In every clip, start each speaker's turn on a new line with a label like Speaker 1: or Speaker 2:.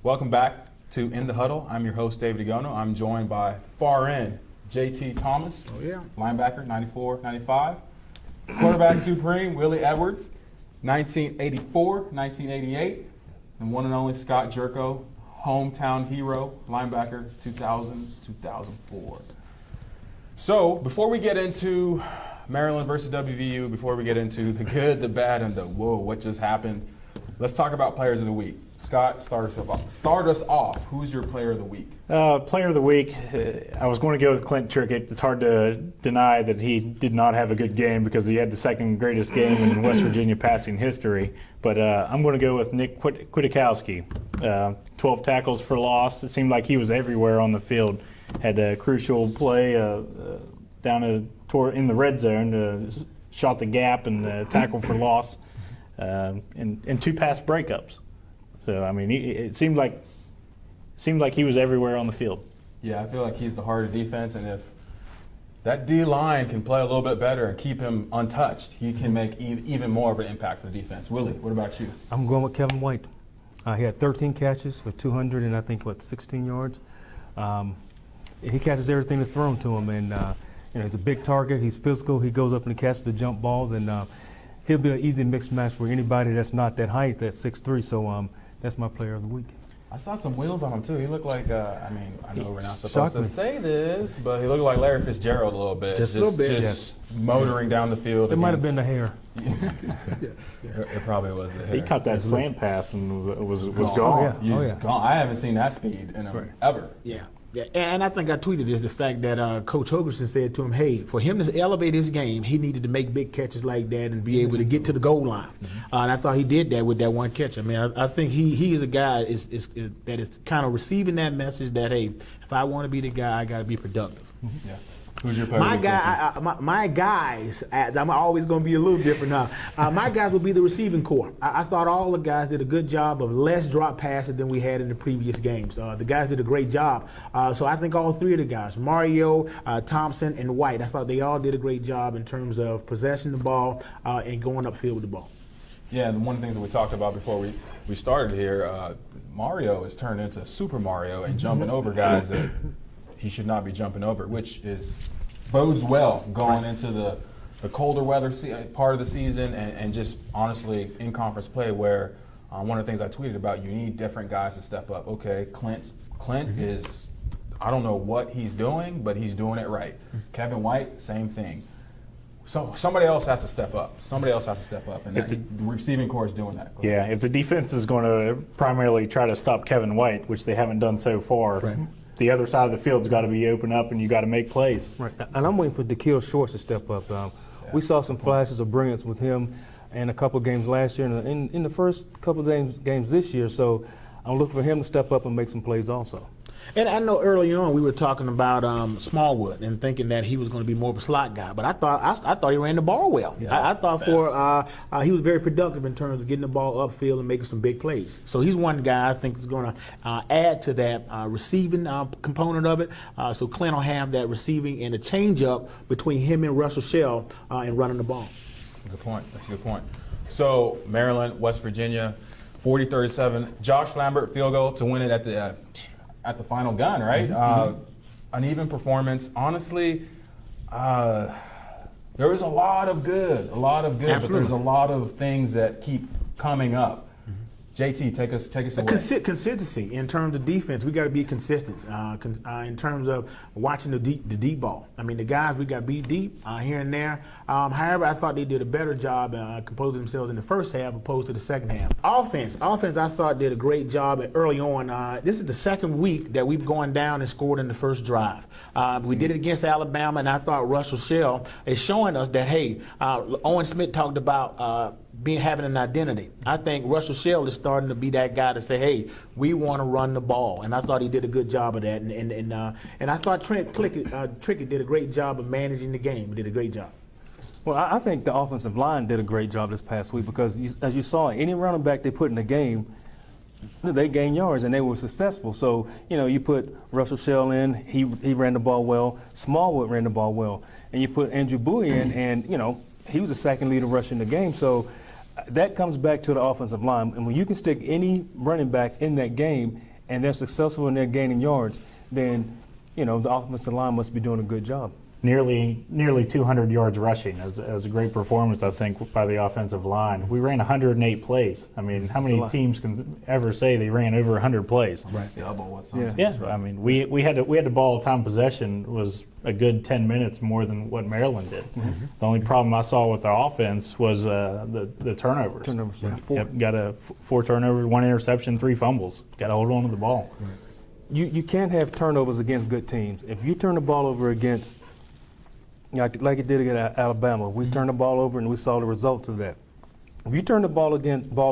Speaker 1: Welcome back to In the Huddle. I'm your host, David Agono. I'm joined by far end, JT Thomas.
Speaker 2: Oh, yeah.
Speaker 1: Linebacker, 94, 95. Quarterback supreme, Willie Edwards, 1984, 1988. And one and only Scott Jerko, hometown hero, linebacker, 2000, 2004. So before we get into Maryland versus WVU, before we get into the good, the bad, and the whoa, what just happened, let's talk about players of the week. Scott, start us off. Who's your player of the week?
Speaker 2: Player of the week, I was going to go with Clint Trickett. It's hard to deny that he did not have a good game because he had the second greatest game in West Virginia passing history. But I'm going to go with Nick Kwiatkowski. 12 tackles for loss. It seemed like he was everywhere on the field. Had a crucial play down in the red zone, shot the gap and tackled for loss, and 2 pass breakups. So I mean, it seemed like he was everywhere on the field.
Speaker 1: Yeah, I feel like he's the heart of defense, and if that D line can play a little bit better and keep him untouched, he can make even more of an impact for the defense. Willie, what about you?
Speaker 3: I'm going with Kevin White. He had 13 catches for 200 and I think 16 yards. He catches everything that's thrown to him, and he's a big target. He's physical. He goes up and catches the jump balls, and he'll be an easy mixed match for anybody that's not that height, that's 6'3". So that's my player of the week.
Speaker 1: I saw some wheels on him too. He looked like, I know we're not supposed to say this, but he looked like Larry Fitzgerald a little bit.
Speaker 2: Just a little bit.
Speaker 1: Just motoring down the field.
Speaker 3: It might have been the hair.
Speaker 1: It probably was the hair.
Speaker 2: He caught that slant pass and was
Speaker 1: gone.
Speaker 2: gone.
Speaker 1: He's gone. I haven't seen that speed in him ever.
Speaker 4: Yeah. Yeah, and I think I tweeted this, the fact that Coach Hogerson said to him, hey, for him to elevate his game, he needed to make big catches like that and be able to get to the goal line. And I thought he did that with that one catch. I mean, I think he is a guy that is kind of receiving that message that, hey, if I want to be the guy, I got to be productive.
Speaker 1: Yeah. Who's your player?
Speaker 4: My guys, I'm always going to be a little different now. My guys will be the receiving core. I thought all the guys did a good job of less drop passes than we had in the previous games. The guys did a great job. So I think all three of the guys, Mario, Thompson, and White, I thought they all did a great job in terms of possessing the ball and going upfield with the ball.
Speaker 1: Yeah, and one of the things that we talked about before we started here, Mario has turned into Super Mario and jumping over guys that he should not be jumping over, which bodes well going into the colder weather part of the season and just honestly in conference play where one of the things I tweeted about, you need different guys to step up. Okay, Clint is, I don't know what he's doing, but he's doing it right. Kevin White, same thing. So somebody else has to step up. And the receiving core is doing that.
Speaker 2: Yeah, if the defense is going to primarily try to stop Kevin White, which they haven't done so far, right, the other side of the field's got to be open up, and you got to make plays.
Speaker 3: Right, and I'm waiting for Da'Keel Shorts to step up. We saw some flashes of brilliance with him in a couple of games last year, and in the first couple of games this year. So I'm looking for him to step up and make some plays also.
Speaker 4: And I know early on we were talking about Smallwood and thinking that he was going to be more of a slot guy, but I thought he ran the ball well. Yeah, I thought he was very productive in terms of getting the ball upfield and making some big plays. So he's one guy I think is going to add to that receiving component of it. So Clint will have that receiving and a change-up between him and Russell Shell and running the ball.
Speaker 1: Good point. That's a good point. So Maryland, West Virginia, 40-37. Josh Lambert field goal to win it at the final gun, right? An even performance. Honestly, there was a lot of good,
Speaker 4: Absolutely.
Speaker 1: But there's a lot of things that keep coming up. JT, take us away.
Speaker 4: Consistency in terms of defense. We got to be consistent in terms of watching the deep ball. I mean, the guys we got beat deep here and there. However, I thought they did a better job composing themselves in the first half opposed to the second half. Offense, I thought did a great job early on. This is the second week that we've gone down and scored in the first drive. We did it against Alabama, and I thought Russell Shell is showing us that, hey, Owen Smith talked about having an identity. I think Russell Shell is starting to be that guy to say, hey, we want to run the ball. And I thought he did a good job of that. And I thought Trickett did a great job of managing the game. He did a great job.
Speaker 3: Well, I think the offensive line did a great job this past week because, as you saw, any running back they put in the game, they gained yards and they were successful. So, you put Russell Shell in, he ran the ball well. Smallwood ran the ball well. And you put Andrew Bowie in, and, he was the second leader rushing the game. So that comes back to the offensive line. And when you can stick any running back in that game, and they're successful and they're gaining yards, then the offensive line must be doing a good job.
Speaker 2: Nearly 200 yards rushing. It was a great performance, I think, by the offensive line. We ran 108 plays. I mean, how many teams can ever say they ran over 100 plays?
Speaker 4: Right.
Speaker 1: Double what some teams
Speaker 2: Yeah,
Speaker 1: run.
Speaker 2: I mean, we had the ball time possession was a good 10 minutes more than what Maryland did. The only problem I saw with our offense was the turnovers.
Speaker 3: Turnovers,
Speaker 2: Yep, got 4 turnovers, 1 interception, 3 fumbles. Got to hold on to the ball.
Speaker 3: You can't have turnovers against good teams. If you turn the ball over against, like it did against Alabama, we turned the ball over and we saw the results of that. If you turn the ball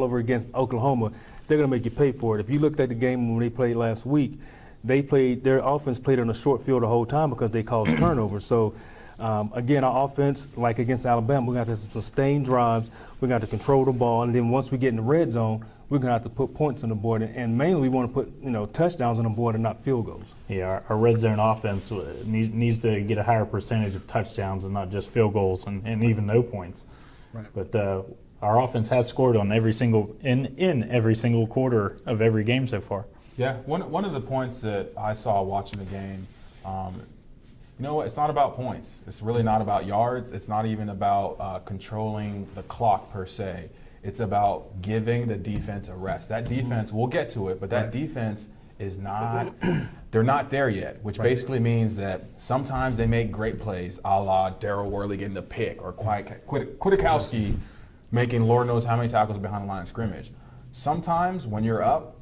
Speaker 3: over against Oklahoma, they're going to make you pay for it. If you looked at the game when they played last week, their offense played on a short field the whole time because they caused turnovers. So again, our offense, like against Alabama, we're going to have to have sustained drives. We're going to have to control the ball, and then once we get in the red zone, we're going to have to put points on the board, and mainly we want to put touchdowns on the board and not field goals.
Speaker 2: Yeah, our red zone offense needs to get a higher percentage of touchdowns and not just field goals and even no points.
Speaker 4: Right.
Speaker 2: But our offense has scored on every single quarter of every game so far.
Speaker 1: Yeah, one of the points that I saw watching the game, you know what? It's not about points. It's really not about yards. It's not even about controlling the clock per se. It's about giving the defense a rest. That defense, we'll get to it, but that defense is not, they're not there yet, which basically means that sometimes they make great plays, a la Darryl Worley getting a pick or Kwiatkowski making Lord knows how many tackles behind the line of scrimmage. Sometimes when you're up,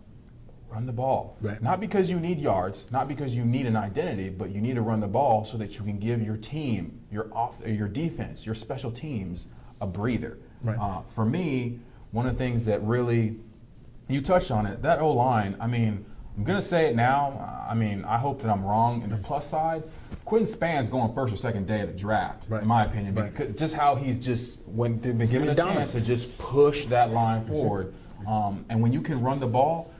Speaker 1: run the ball.
Speaker 4: Right.
Speaker 1: Not because you need yards, not because you need an identity, but you need to run the ball so that you can give your team, your defense, your special teams a breather.
Speaker 4: Right.
Speaker 1: For me, one of the things that really, you touched on it, that O-line, I mean, I'm going to say it now. I mean, I hope that I'm wrong. In the plus side, Quentin Span's going first or second day of the draft, in my opinion.
Speaker 4: Right.
Speaker 1: Because just how he's just, when they've been given a
Speaker 4: dominant.
Speaker 1: chance to just push that line forward. And when you can run the ball,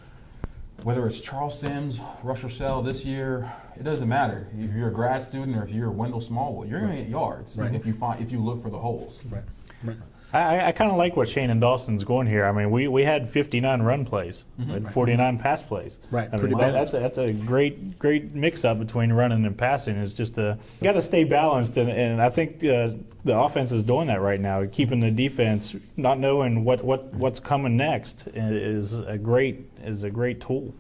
Speaker 1: whether it's Charles Sims, Rush Rochelle this year, it doesn't matter. If you're a grad student or if you're Wendell Smallwood, you're going to get yards if you look for the holes.
Speaker 4: Right. Right.
Speaker 2: I kind of like what Shannon Dawson's going here. I mean, we had 59 run plays, and 49 pass plays.
Speaker 4: Right,
Speaker 2: I
Speaker 4: pretty
Speaker 2: mean,
Speaker 4: balanced.
Speaker 2: that's a great mix-up between running and passing. It's just you got to stay balanced, and I think the offense is doing that right now. Keeping the defense, not knowing what's coming next, is a great tool.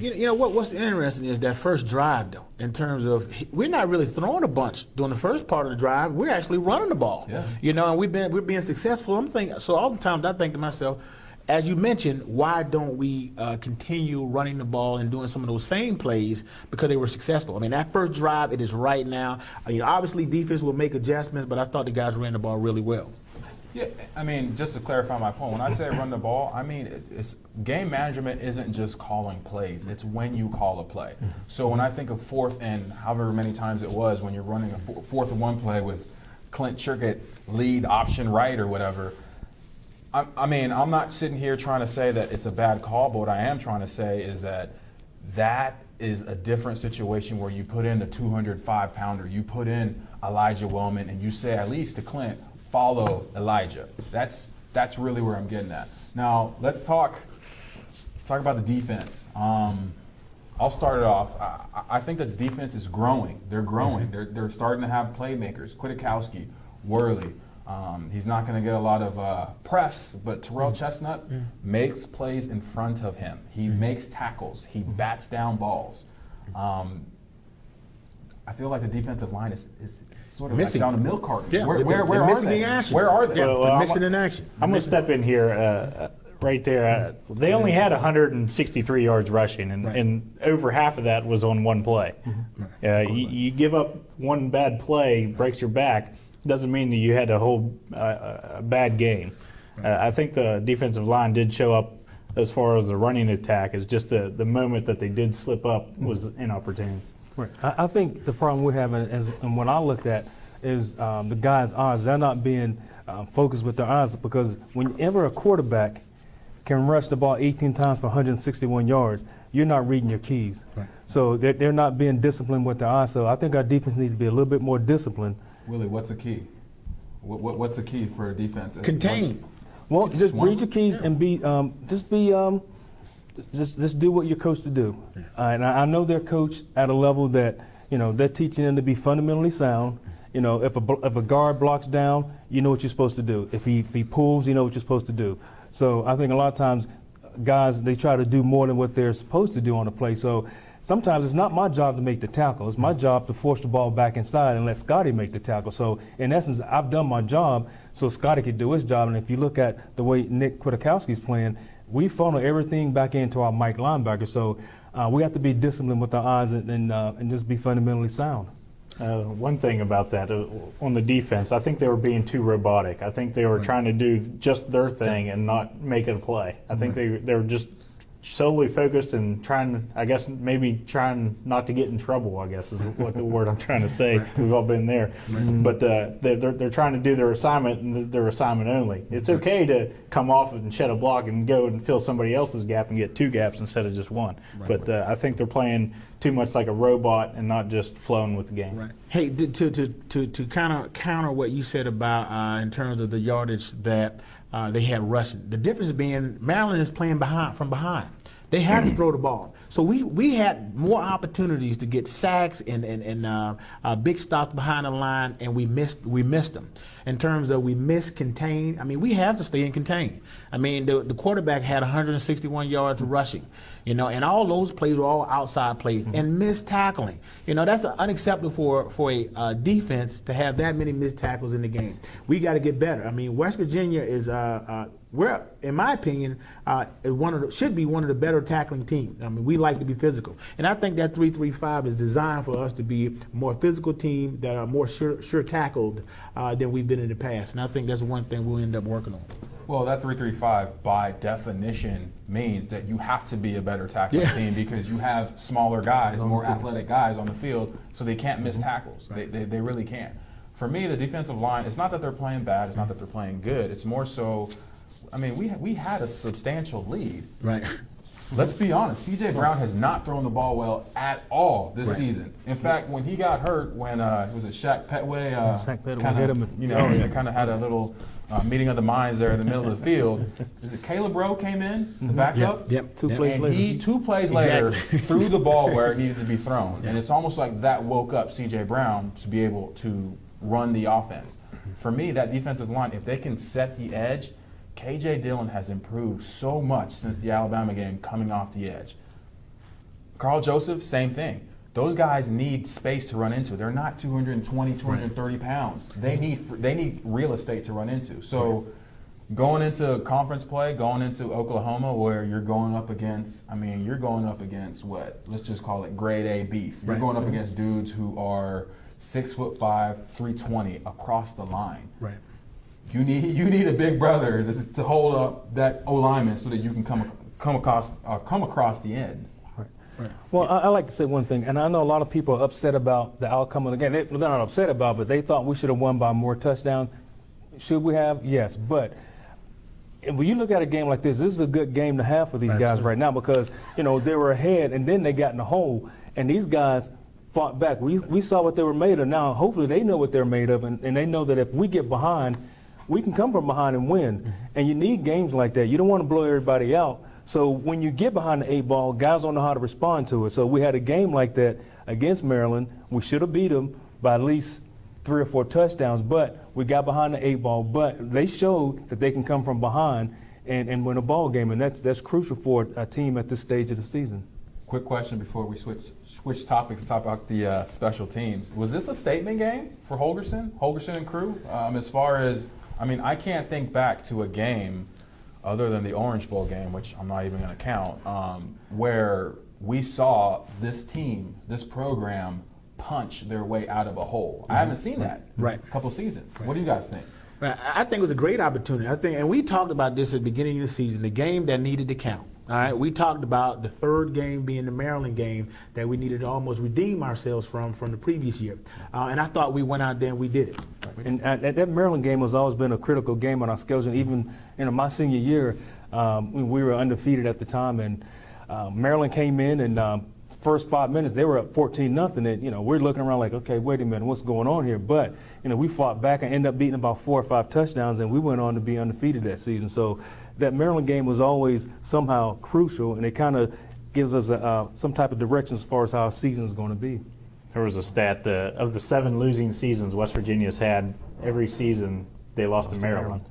Speaker 4: You know what's interesting is that first drive, though, in terms of we're not really throwing a bunch during the first part of the drive. We're actually running the ball.
Speaker 1: Yeah.
Speaker 4: And we're being successful. I'm thinking, so oftentimes I think to myself, as you mentioned, why don't we continue running the ball and doing some of those same plays because they were successful? I mean, that first drive, it is right now. I mean, obviously defense will make adjustments, but I thought the guys ran the ball really well.
Speaker 1: Yeah, I mean, just to clarify my point, when I say run the ball, I mean it's game management isn't just calling plays; it's when you call a play. So when I think of fourth and however many times it was when you're running a fourth and one play with Clint Chirkett lead option right or whatever, I mean, I'm not sitting here trying to say that it's a bad call, but what I am trying to say is that is a different situation where you put in the 205-pounder, you put in Elijah Wellman, and you say at least to Clint, follow Elijah. That's really where I'm getting at. Now let's talk about the defense. I'll start it off. I think that the defense is growing. They're growing. They're starting to have playmakers. Kwiatkowski, Worley. He's not going to get a lot of press, but Terrell Chestnut makes plays in front of him. He makes tackles. He bats down balls. I feel like the defensive line is sort of
Speaker 4: Missing.
Speaker 1: like down a milk carton.
Speaker 4: Yeah,
Speaker 1: Where
Speaker 4: they're
Speaker 1: are
Speaker 4: missing
Speaker 1: they?
Speaker 4: in action.
Speaker 1: Where are they?
Speaker 4: Yeah,
Speaker 2: Well,
Speaker 4: they're missing in action.
Speaker 2: I'm going to step in here right there. They only had 163 yards rushing, and over half of that was on one play. You give up one bad play, breaks your back, doesn't mean that you had a whole bad game. I think the defensive line did show up as far as the running attack. It's just the moment that they did slip up was inopportune.
Speaker 3: Right. I think the problem we're having, and what I looked at, is the guys' eyes. They're not being focused with their eyes, because whenever a quarterback can rush the ball 18 times for 161 yards, you're not reading your keys.
Speaker 4: Right.
Speaker 3: So they're not being disciplined with their eyes. So I think our defense needs to be a little bit more disciplined.
Speaker 1: Willie, what's the key? What's the key for a defense?
Speaker 4: Contain.
Speaker 3: Well, just read your keys and be just do what you're coached to do. And I know they're coached at a level that, they're teaching them to be fundamentally sound. If a guard blocks down, you know what you're supposed to do. If he pulls, you know what you're supposed to do. So I think a lot of times guys, they try to do more than what they're supposed to do on the play. So sometimes it's not my job to make the tackle. It's my job to force the ball back inside and let Scotty make the tackle. So in essence, I've done my job so Scotty could do his job. And if you look at the way Nick Kwiatkowski's playing, we funnel everything back into our Mike linebacker. So we have to be disciplined with our eyes and just be fundamentally sound.
Speaker 2: One thing about that on the defense, I think they were being too robotic. I think they were trying to do just their thing and not make it a play. I think they were just solely focused and trying not to get in trouble, I guess is what the word I'm trying to say. We've all been there. But they're trying to do their assignment and their assignment only. It's okay to come off and shed a block and go and fill somebody else's gap and get 2 gaps instead of just 1. But I think they're playing too much like a robot and not just flowing with the game.
Speaker 4: Right. Hey, to kind of counter what you said about in terms of the yardage that they had rushing, the difference being Maryland is playing from behind. They had to throw the ball. So we had more opportunities to get sacks and big stops behind the line, and we missed them. In terms of we missed contain, I mean, we have to stay in contain. I mean, the quarterback had 161 yards rushing, and all those plays were all outside plays and missed tackling. That's unacceptable for a defense to have that many missed tackles in the game. We got to get better. I mean, West Virginia is in my opinion, should be one of the better tackling teams. I mean, we like to be physical, and I think that 3-3-5 is designed for us to be a more physical team that are more sure tackled than we've been in the past. And I think that's one thing we'll end up working on.
Speaker 1: Well, that 3-3-5 by definition means that you have to be a better tackling team because you have smaller guys, more athletic guys on the field, so they can't miss tackles. Right. They really can't. For me, the defensive line, it's not that they're playing bad, it's not that they're playing good. It's more so, I mean, we had a substantial lead.
Speaker 4: Right.
Speaker 1: Let's be honest, C.J. Brown has not thrown the ball well at all this season. In fact, when he got hurt, when was it Shaq Petway?
Speaker 3: Hit him.
Speaker 1: They kind of had a little meeting of the minds there in the middle of the field. Is it Caleb Rowe came in, the backup?
Speaker 4: Yep.
Speaker 3: 2 plays later.
Speaker 1: He 2 plays later threw the ball where it needed to be thrown, and it's almost like that woke up C.J. Brown to be able to run the offense. For me, that defensive line, if they can set the edge. K.J. Dillon has improved so much since the Alabama game coming off the edge. Carl Joseph, same thing. Those guys need space to run into. They're not 220, 230 pounds. They need real estate to run into. So going into conference play, going into Oklahoma where you're going up against what? Let's just call it grade A beef. You're going up against dudes who are 6'5", 320 across the line.
Speaker 4: Right.
Speaker 1: You need a big brother to hold up that O-lineman so that you can come across the end.
Speaker 3: Right. Well, I like to say one thing, and I know a lot of people are upset about the outcome of the game. They're not upset about it, but they thought we should have won by more touchdowns. Should we have? Yes. But when you look at a game like this is a good game to have for these guys right now because, they were ahead and then they got in the hole, and these guys fought back. We saw what they were made of. Now, hopefully they know what they're made of, and they know that if we get behind, we can come from behind and win. And you need games like that. You don't want to blow everybody out. So when you get behind the 8 ball, guys don't know how to respond to it. So we had a game like that against Maryland. We should have beat them by at least 3 or 4 touchdowns, but we got behind the 8 ball. But they showed that they can come from behind and win a ball game, and that's crucial for a team at this stage of the season.
Speaker 1: Quick question before we switch topics to talk about the special teams. Was this a statement game for Holgorsen and crew? As far as, I can't think back to a game other than the Orange Bowl game, which I'm not even going to count, where we saw this team, this program, punch their way out of a hole. I haven't seen that in a couple seasons. What do you guys think?
Speaker 4: I think it was a great opportunity. And we talked about this at the beginning of the season, the game that needed to count. All right, we talked about the third game being the Maryland game that we needed to almost redeem ourselves from the previous year. And I thought we went out there and we did it.
Speaker 3: And that Maryland game has always been a critical game on our schedule. Even my senior year, we were undefeated at the time, and Maryland came in and first 5 minutes they were up 14-0, and we're looking around like, okay, wait a minute, what's going on here? But we fought back and ended up beating about 4 or 5 touchdowns, and we went on to be undefeated that season. So that Maryland game was always somehow crucial, and it kind of gives us some type of direction as far as how our season is going to be.
Speaker 2: There was a stat that of the 7 losing seasons West Virginia's had, every season they lost to Maryland.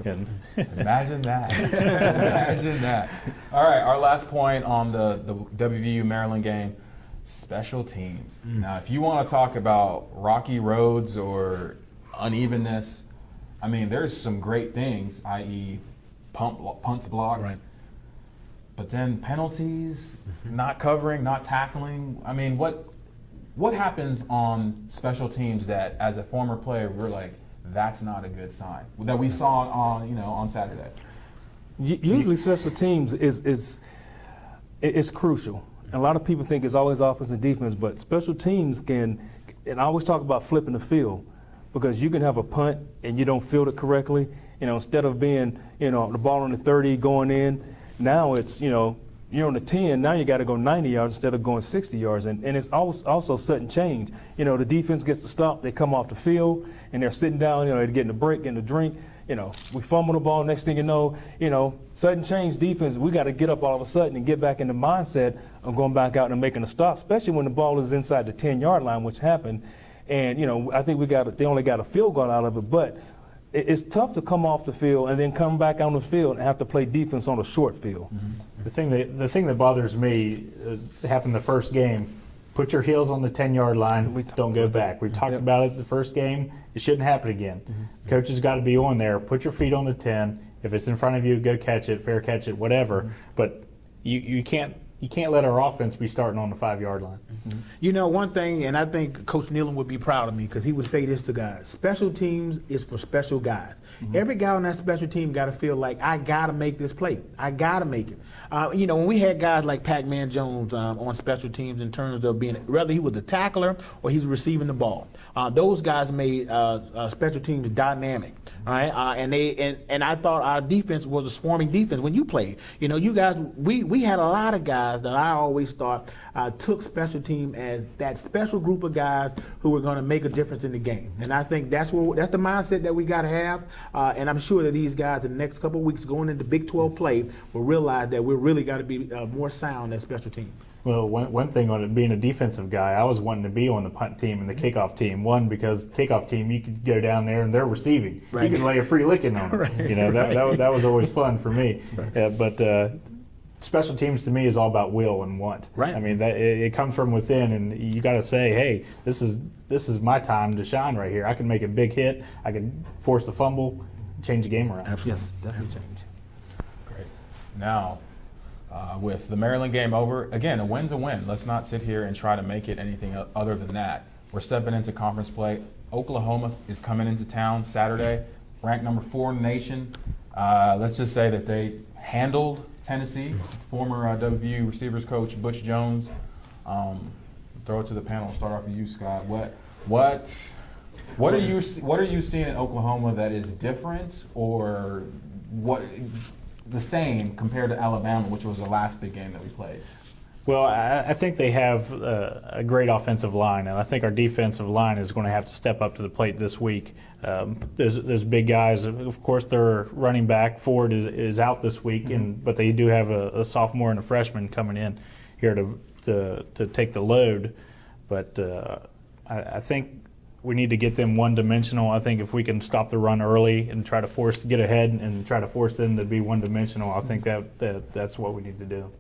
Speaker 2: And
Speaker 1: Imagine that. Imagine that. All right, our last point on the WVU Maryland game, special teams. Now, if you want to talk about rocky roads or unevenness, I mean, there's some great things, i.e. punts blocked.
Speaker 4: Right.
Speaker 1: But then penalties, not covering, not tackling. I mean, what happens on special teams that, as a former player, we're like, that's not a good sign, that we saw on Saturday?
Speaker 3: Usually, special teams is crucial. And a lot of people think it's always offense and defense, but special teams can. And I always talk about flipping the field, because you can have a punt and you don't field it correctly. Instead of being the ball on the 30 going in, now it's you're on the 10, now you got to go 90 yards instead of going 60 yards. And it's also sudden change. The defense gets to stop, they come off the field, and they're sitting down, they're getting a break, getting a drink. We fumble the ball, next thing you know, sudden change defense, we got to get up all of a sudden and get back in the mindset of going back out and making a stop, especially when the ball is inside the 10-yard line, which happened. And, I think they only got a field goal out of it, but it's tough to come off the field and then come back on the field and have to play defense on a short field.
Speaker 2: the thing that bothers me happened the first game. Put your heels on the 10-yard line. Don't go back. We talked about it the first game. It shouldn't happen again. Coaches got to be on there. Put your feet on the 10. If it's in front of you, go catch it, fair catch it, whatever. But you can't let our offense be starting on the 5-yard line.
Speaker 4: One thing, and I think Coach Nealon would be proud of me, because he would say this to guys: special teams is for special guys. Every guy on that special team got to feel like, I got to make this play. I got to make it. When we had guys like Pac-Man Jones on special teams, in terms of being, whether he was a tackler or he's receiving the ball, those guys made special teams dynamic. Right? And I thought our defense was a swarming defense when you played. You guys, we had a lot of guys that I always thought took special team as that special group of guys who were going to make a difference in the game. And I think that's the mindset that we got to have. And I'm sure that these guys in the next couple of weeks going into Big 12 play will realize that we're really got to be more sound at special teams.
Speaker 2: Well, one thing on it being a defensive guy, I was wanting to be on the punt team and the kickoff team. One, because kickoff team, you could go down there and they're receiving. Right. You can lay a free licking on them. That was always fun for me. Right. But special teams to me is all about will and want.
Speaker 4: Right.
Speaker 2: I mean, it comes from within, and you got to say, hey, this is my time to shine right here. I can make a big hit. I can force a fumble, change the game around.
Speaker 4: Absolutely.
Speaker 3: Yes, definitely change.
Speaker 1: Great. Now, with the Maryland game over, again, a win's a win. Let's not sit here and try to make it anything other than that. We're stepping into conference play. Oklahoma is coming into town Saturday, ranked number 4 in the nation. Let's just say that they handled Tennessee. Former WVU receivers coach Butch Jones. Throw it to the panel. Start off with you, Scott. What are you seeing in Oklahoma that is different, or what the same compared to Alabama, which was the last big game that we played?
Speaker 2: Well, I think they have a great offensive line, and I think our defensive line is going to have to step up to the plate this week. There's big guys. Of course, their running back Ford is out this week, but they do have a sophomore and a freshman coming in here to take the load. But I think we need to get them one-dimensional. I think if we can stop the run early and try to get ahead and try to force them to be one-dimensional, I think that's what we need to do.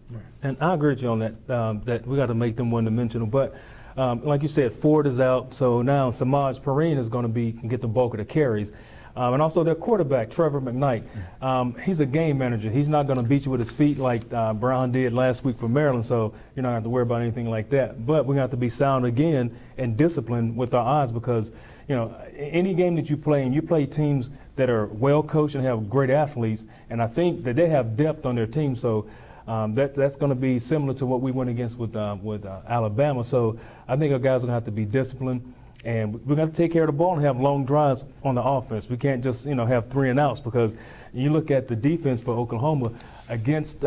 Speaker 3: And I agree with you on that, that we got to make them one-dimensional. But like you said, Ford is out, so now Samaj Perrine is going to get the bulk of the carries. And also their quarterback, Trevor McKnight. He's a game manager. He's not going to beat you with his feet like Brown did last week for Maryland, so you're not going to have to worry about anything like that. But we have to be sound again and disciplined with our eyes, because any game that you play, and you play teams that are well coached and have great athletes, and I think that they have depth on their team. So that's going to be similar to what we went against with Alabama. So I think our guys are going to have to be disciplined. And we're going to take care of the ball and have long drives on the offense. We can't just, have 3 and outs, because you look at the defense for Oklahoma against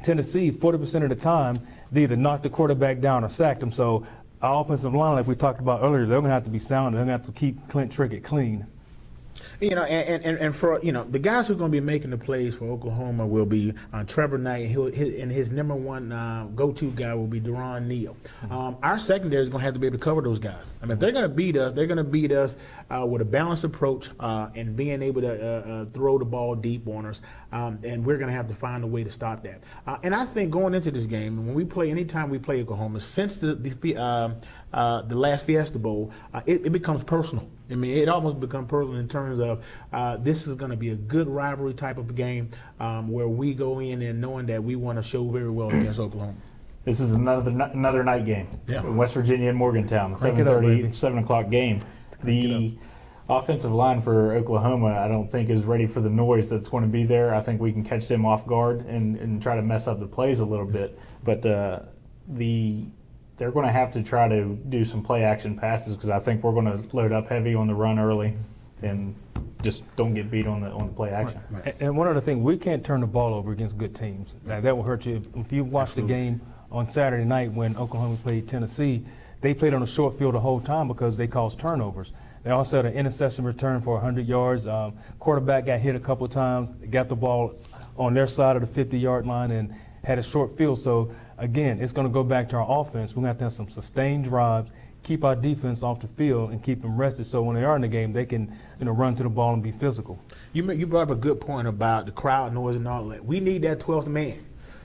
Speaker 3: Tennessee, 40% of the time, they either knocked the quarterback down or sacked him. So our offensive line, like we talked about earlier, they're going to have to be sound. They're going to have to keep Clint Trickett clean.
Speaker 4: And for the guys who are going to be making the plays for Oklahoma will be Trevor Knight, and his number one go-to guy will be Deron Neal. Our secondary is going to have to be able to cover those guys. I mean, if they're going to beat us, they're going to beat us with a balanced approach and being able to throw the ball deep on us. And we're going to have to find a way to stop that. And I think going into this game, anytime we play Oklahoma, since the last Fiesta Bowl, it becomes personal. I mean, it almost becomes personal in terms of this is going to be a good rivalry type of game where we go in and knowing that we want to show very well against Oklahoma.
Speaker 2: This is another night game.
Speaker 4: Yeah.
Speaker 2: West Virginia and Morgantown,
Speaker 3: Crank it up,
Speaker 2: 7:30,
Speaker 3: baby.
Speaker 2: 7 o'clock game. The offensive line for Oklahoma, I don't think is ready for the noise that's going to be there. I think we can catch them off guard and try to mess up the plays a little bit. But they're going to have to try to do some play action passes because I think we're going to load up heavy on the run early and just don't get beat on the play action.
Speaker 4: Right.
Speaker 3: And one other thing, we can't turn the ball over against good teams. Now, that will hurt you. If you watch the game on Saturday night when Oklahoma played Tennessee, they played on a short field the whole time because they caused turnovers. They also had an interception return for 100 yards. Quarterback got hit a couple of times, got the ball on their side of the 50-yard line and had a short field. So, again, it's going to go back to our offense. We're going to have to have some sustained drives, keep our defense off the field, and keep them rested so when they are in the game, they can run to the ball and be physical.
Speaker 4: You brought up a good point about the crowd noise and all that. We need that 12th man.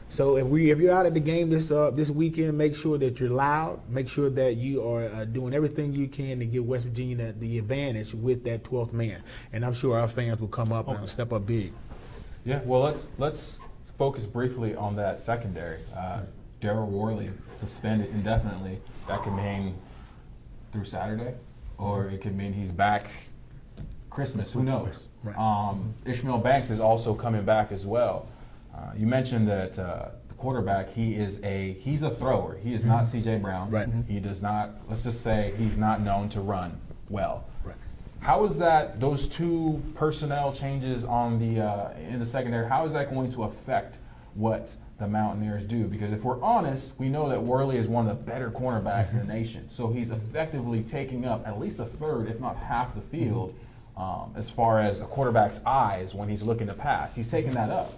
Speaker 4: So if you're out at the game this weekend, make sure that you're loud. Make sure that you are doing everything you can to give West Virginia the advantage with that 12th man. And I'm sure our fans will come up and step up big.
Speaker 1: Yeah, well, let's focus briefly on that secondary. Darryl Worley suspended indefinitely. That could mean through Saturday, or it could mean he's back Christmas. Who knows?
Speaker 4: Right.
Speaker 1: Ishmael Banks is also coming back as well. You mentioned that the quarterback, he's a thrower. He is not C.J. Brown.
Speaker 4: Right.
Speaker 1: He does not. Let's just say he's not known to run well.
Speaker 4: Right.
Speaker 1: How is that? Those two personnel changes in the secondary. How is that going to affect what the Mountaineers do? Because if we're honest, we know that Worley is one of the better cornerbacks in the nation. So he's effectively taking up at least a third, if not half, the field as far as a quarterback's eyes when he's looking to pass. He's taking that up.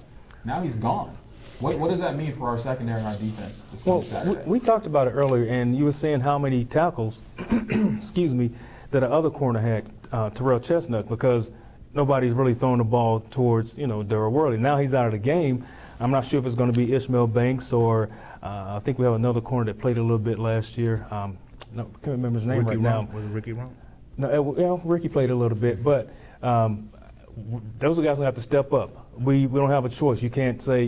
Speaker 1: Now he's gone. What does that mean for our secondary and our defense this coming Saturday?
Speaker 3: We talked about it earlier, and you were saying how many tackles, excuse me, that our other corner had, Terrell Chestnut, because nobody's really throwing the ball towards, Darryl Worley. Now he's out of the game. I'm not sure if it's going to be Ishmael Banks or I think we have another corner that played a little bit last year. No, I can't remember his name now.
Speaker 4: Was it Ricky Wrong?
Speaker 3: No, Ricky played a little bit, but those guys will have to step up. We don't have a choice. You can't say,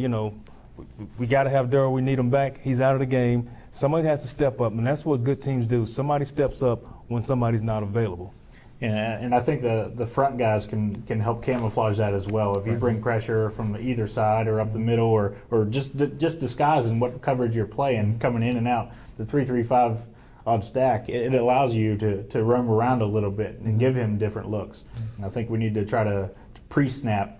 Speaker 3: we got to have Darryl. We need him back. He's out of the game. Somebody has to step up, and that's what good teams do. Somebody steps up when somebody's not available.
Speaker 2: And I think the front guys can help camouflage that as well. If you bring pressure from either side or up the middle or just disguising what coverage you're playing, coming in and out, the 3-3-5 odd stack, it allows you to roam around a little bit and give him different looks. And I think we need to try to pre-snap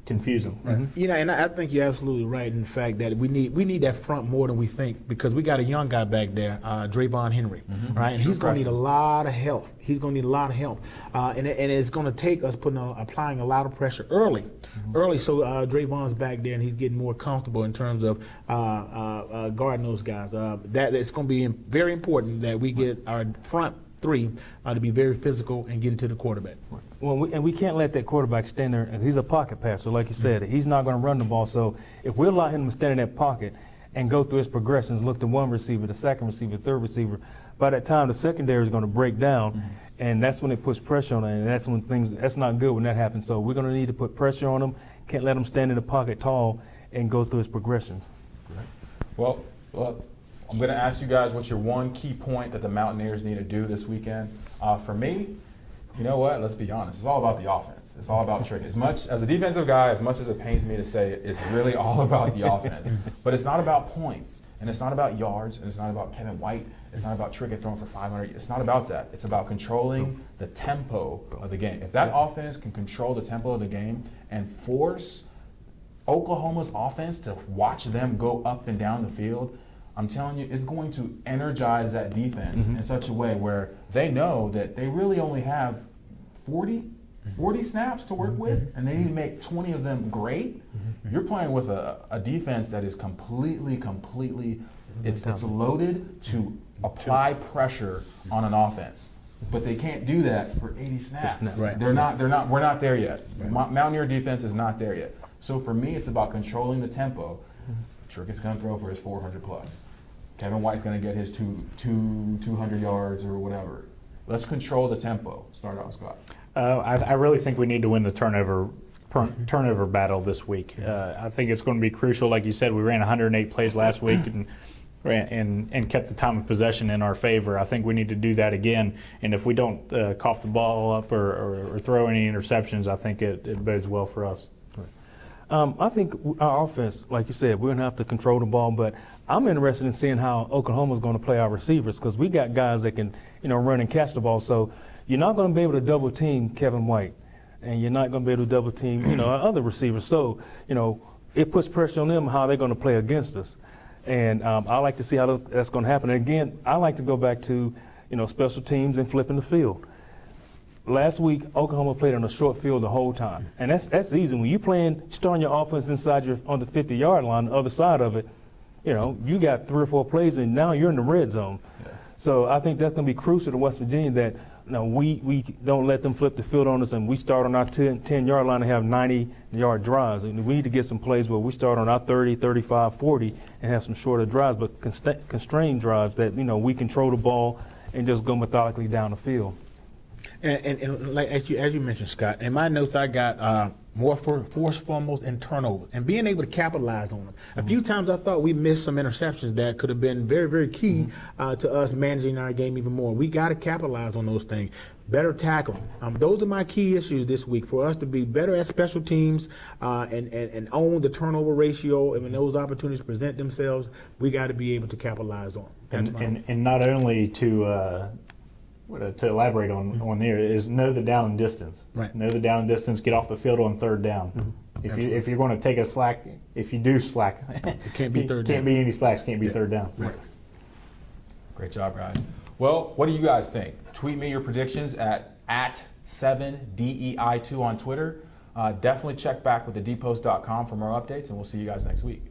Speaker 2: confuse them.
Speaker 4: Right. And I think you're absolutely right in the fact that we need that front more than we think because we got a young guy back there, Drayvon Henry, right? And he's going to need a lot of help. And it's going to take us applying a lot of pressure early. So Drayvon's back there and he's getting more comfortable in terms of guarding those guys. That it's going to be very important that we get our front three to be very physical and get into the quarterback.
Speaker 3: Well, we can't let that quarterback stand there. And he's a pocket passer, like you said. He's not going to run the ball. So if we allow him to stand in that pocket and go through his progressions, look to one receiver, the second receiver, third receiver, by that time the secondary is going to break down, and that's when it puts pressure on it. And that's not good when that happens. So we're going to need to put pressure on him. Can't let him stand in the pocket tall and go through his progressions.
Speaker 1: Well, I'm going to ask you guys what's your one key point that the Mountaineers need to do this weekend. For me, you know what? Let's be honest. It's all about the offense. It's all about Trick. As much as a defensive guy, as much as it pains me to say it, it's really all about the offense. But it's not about points, and it's not about yards, and it's not about Kevin White. It's not about Trickett throwing for 500. It's not about that. It's about controlling the tempo of the game. If that offense can control the tempo of the game and force Oklahoma's offense to watch them go up and down the field, I'm telling you, it's going to energize that defense in such a way where they know that they really only have 40 snaps to work with, and they need to make 20 of them great. You're playing with a defense that is completely, it's loaded to apply pressure on an offense. But they can't do that for 80 snaps.
Speaker 4: Right.
Speaker 1: We're not there yet. Mountaineer defense is not there yet. So for me, it's about controlling the tempo. Trickett's going to throw for his 400 plus. Kevin White's going to get his 200 yards or whatever. Let's control the tempo. Start out, Scott.
Speaker 2: I really think we need to win the turnover battle this week. I think it's going to be crucial. Like you said, we ran 108 plays last week and kept the time of possession in our favor. I think we need to do that again. And if we don't cough the ball up or throw any interceptions, I think it bodes well for us.
Speaker 3: I think our offense, like you said, we're going to have to control the ball, but I'm interested in seeing how Oklahoma's going to play our receivers because we got guys that can, run and catch the ball. So you're not going to be able to double team Kevin White, and you're not going to be able to double team, our other receivers. So, it puts pressure on them how they're going to play against us. And I like to see how that's going to happen. And again, I like to go back to, special teams and flipping the field. Last week, Oklahoma played on a short field the whole time, and that's easy. When you're starting your offense inside on the 50-yard line, the other side of it, you got 3 or 4 plays, and now you're in the red zone. Yeah. So I think that's going to be crucial to West Virginia that we don't let them flip the field on us, and we start on our 10-yard line and have 90-yard drives. And we need to get some plays where we start on our 30, 35, 40, and have some shorter drives, but constrained drives that we control the ball and just go methodically down the field.
Speaker 4: And like as you mentioned, Scott, in my notes I got more force fumbles and turnovers and being able to capitalize on them. A few times I thought we missed some interceptions that could have been very, very key to us managing our game even more. We got to capitalize on those things. Better tackling. Those are my key issues this week for us to be better at special teams and own the turnover ratio. And when those opportunities present themselves, we got to be able to capitalize on them.
Speaker 2: And not only to elaborate on there is know the down and distance.
Speaker 4: Right.
Speaker 2: Know the down and distance. Get off the field on 3rd down. If you're going to take a slack, if you do slack,
Speaker 4: it can't be 3rd down. Can't
Speaker 2: be any slacks. Can't be 3rd down.
Speaker 4: Right.
Speaker 1: Great job, guys. Well, what do you guys think? Tweet me your predictions at 7DEI2 on Twitter. Definitely check back with thedpost.com for more updates, and we'll see you guys next week.